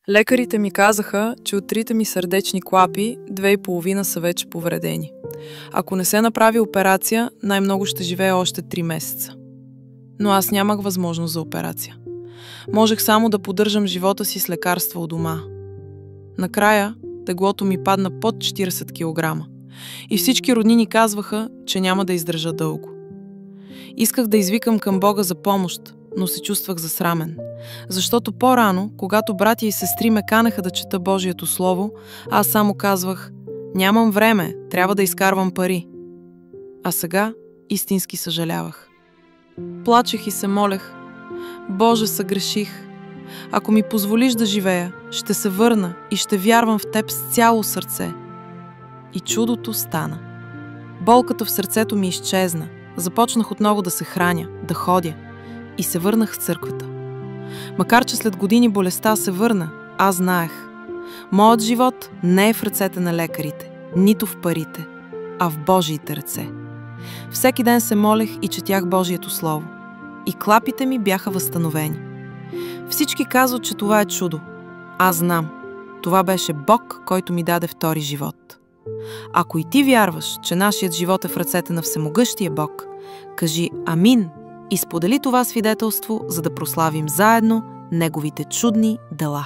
Лекарите ми казаха, че от 3 ми сърдечни клапи 2,5 са вече повредени. Ако не се направи операция, най-много ще живея още 3 месеца. Но аз нямах възможност за операция. Можех само да поддържам живота си с лекарства у дома. Накрая теглото ми падна под 40 кг. И всички роднини казваха, че няма да издържа дълго. Исках да извикам към Бога за помощ, но се чувствах засрамен. Защото по-рано, когато братя и сестри ме канеха да чета Божието Слово, аз само казвах: нямам време, трябва да изкарвам пари. А сега истински съжалявах. Плачех и се молех: Боже, съгреших. Ако ми позволиш да живея, ще се върна и ще вярвам в Теб с цяло сърце. И чудото стана. Болката в сърцето ми изчезна. Започнах отново да се храня, да ходя и се върнах в църквата. Макар че след години болестта се върна, аз знаех: моят живот не е в ръцете на лекарите, нито в парите, а в Божиите ръце. Всеки ден се молех и четях Божието Слово. И клапите ми бяха възстановени. Всички казват, че това е чудо. Аз знам. Това беше Бог, който ми даде втори живот. Ако и ти вярваш, че нашият живот е в ръцете на Всемогъщия Бог, кажи амин и сподели това свидетелство, за да прославим заедно Неговите чудни дела.